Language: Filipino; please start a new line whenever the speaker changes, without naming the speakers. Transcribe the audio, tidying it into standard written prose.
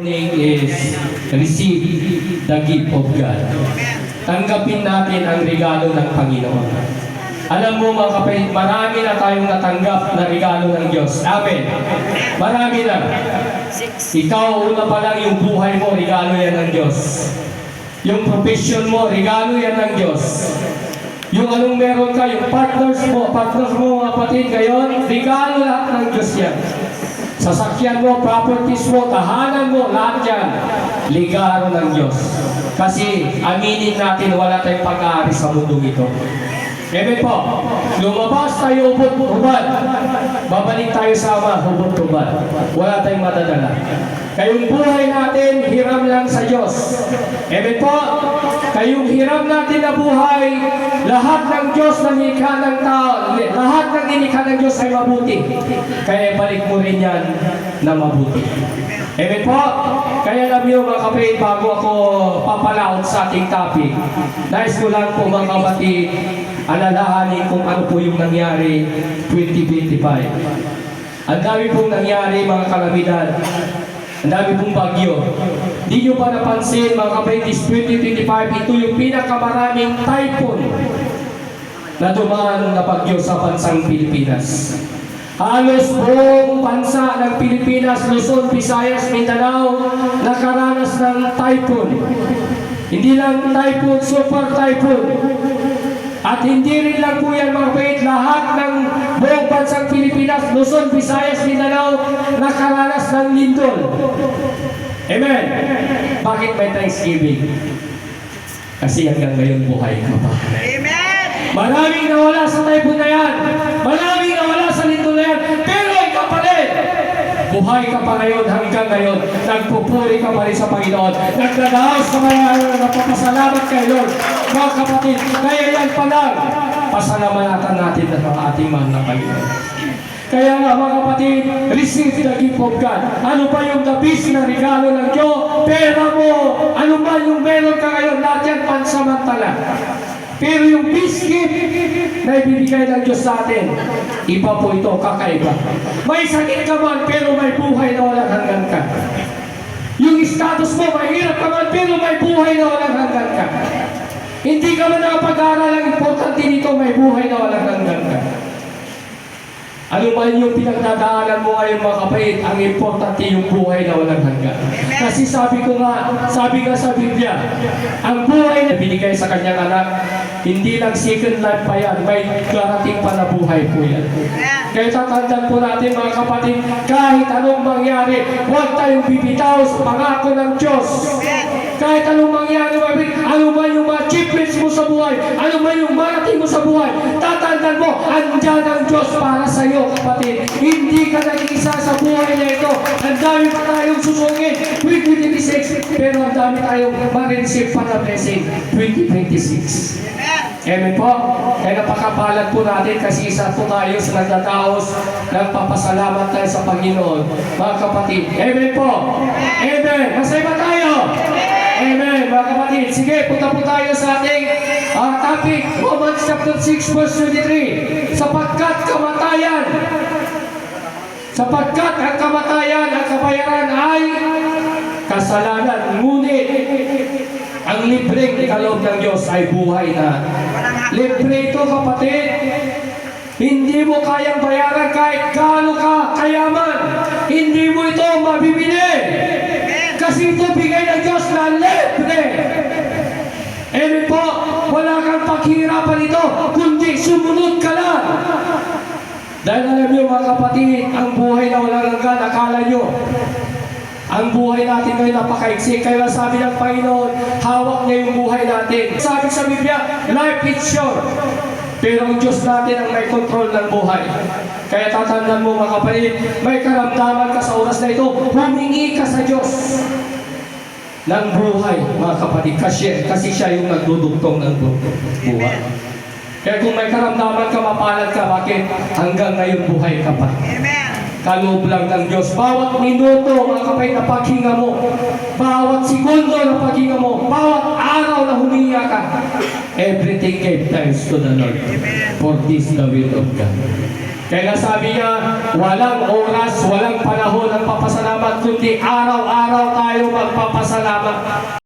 Is receive the gift of God. Tanggapin natin ang regalo ng Panginoon. Alam mo mga kapatid, marami na tayong natanggap na regalo ng Diyos. Amen. Marami na. Ikaw, una pa lang yung buhay mo, regalo yan ng Diyos. Yung profession mo, regalo yan ng Diyos. Yung anong meron ka, yung partners mo mga kapatid, ngayon, regalo lahat ng Diyos yan. Sasakyan mo, properties mo, tahanan mo, lahat yan, regalo ng Diyos. Kasi aminin natin, wala tayong pag-aari sa mundong ito. Amen po. Lumabas tayo hubad. Babalik tayo sa Ama, hubad. Wala tayong madadala. Kayong buhay natin, hiram lang sa Diyos. Amen po. Kayong hiram natin na buhay, lahat ng Diyos na nilikha ng tao, lahat ng nilikha ng Diyos ay mabuti. Kaya balik mo rin yan na mabuti. Amen po. Kaya alam niyo mga kapatid, bago ako papalaot sa ating topic, nais ko lang po mga kapatid, alalahanin kung ano po yung nangyari 2025. Ang dami pong nangyari mga kalamidad. Ang dami pong bagyo. Di nyo pa napansin mga kapatid, 2025, ito yung pinakamaraming typhoon na dumaan na bagyo sa bansang Pilipinas. Halos buong bansa ng Pilipinas, Luzon, Visayas, Mindanao, nakaranas ng typhoon. Hindi lang typhoon, super typhoon. At hindi rin lang po yan mga kapatid, lahat ng buong bansang Pilipinas, Luzon, Visayas, Mindanao, nakaranas ng lindol. Amen. Bakit may Thanksgiving? Kasi hanggang ngayon buhay ka pa.
Amen!
Maraming nawala sa typhoon na yan. Maraming nawala sa lindol na yan. Pero ikaw pa rin. Buhay ka pa ngayon hanggang ngayon. Nagpupuri ka pa rin sa Panginoon. Nagdadaos ka pa rin. Nagpapasalamat kay Lord. Mga kapatid, kaya yan pa lang. Pasalamatan natin ang ating mahal na Panginoon. Kaya nga mga kapatid, receive the gift of God. Ano ba yung dabis na regalo ng Diyos? Pera mo. Ano ba yung meron ka ngayon? Lahat yan pansamantala. Pero yung peace gift na ibibigay ng Diyos sa atin, iba po ito, kakaiba. May sakit ka man, pero may buhay na walang hanggan ka. Yung status mo, mahirap ka man, pero may buhay na walang hanggan ka. Hindi ka man nakapag-aral, ang importante dito, may buhay na walang hanggan ka. Ano man yung pinagdadaanan mo ngayon mga kapatid, ang importante yung buhay na walang hanggan. Kasi sabi nga sa Biblia, ang buhay na binigay sa kanyang anak, hindi lang second life pa yan, may darating pa na buhay po yan. Kaya tatandaan po natin mga kapatid, kahit anong mangyari, huwag tayong bibitaw sa pangako ng Diyos. Kahit anong mangyari, ano man yung achievements mo sa buhay, ano man yung marating mo sa buhay, tatandaan mo, andyan ang Diyos para sa iyo, kapatid. Hindi ka nag-isa sa buhay na ito. Ang dami pa tayong susungin 2026, pero ang dami tayong ma-receive pa na blessing 2026. Amen po. Kaya napakapalat po natin kasi isa po tayo sa nagdadaos, nagpapasalamat tayo sa Panginoon. Mga kapatid, amen po. Amen. Masaya ba tayo? Amen. Mga kapatid, sige, punta po tayo sa ating topic, Romans chapter 6 verse 23. Sapagkat ang kamatayan at kabayaran ay kasalanan. Ngunit ang libreng kaloob ng Diyos ay buhay na. Libre ito kapatid. Hindi mo kayang bayaran kahit gaano ka kayaman. Hindi mo ito mabibili. Kasi ito bigay ng Diyos na libre. Amen po, wala kang paghihirapan ito, kundi sumunod ka lang. Dahil alam niyo mga kapatid, ang buhay na walang hanggan, akala niyo, ang buhay natin ngayon napakaiksi. Kaya sabi ng Panginoon, hawak niya yung buhay natin. Sabi sa Biblia, life is short. Pero ang Diyos natin ang may control ng buhay. Kaya tatandaan mo mga kapatid, may karamdaman ka sa oras na ito, humingi ka sa Diyos ng buhay, mga kapatid. Kasi siya yung nagdudugtong ng buhay. Kaya kung may karamdaman ka, mapalad ka, bakit? Hanggang ngayon buhay ka pa.
Amen!
Kaloob lang ng Diyos. Bawat minuto, mga kapatid, na paghinga mo, bawat segundo na paghinga mo, bawat araw na huminga ka, everything gave thanks to the Lord. For this the will of God. Kaya sabi niya, walang oras, walang panahon ang papasalamat, kundi araw-araw tayo magpapasalamat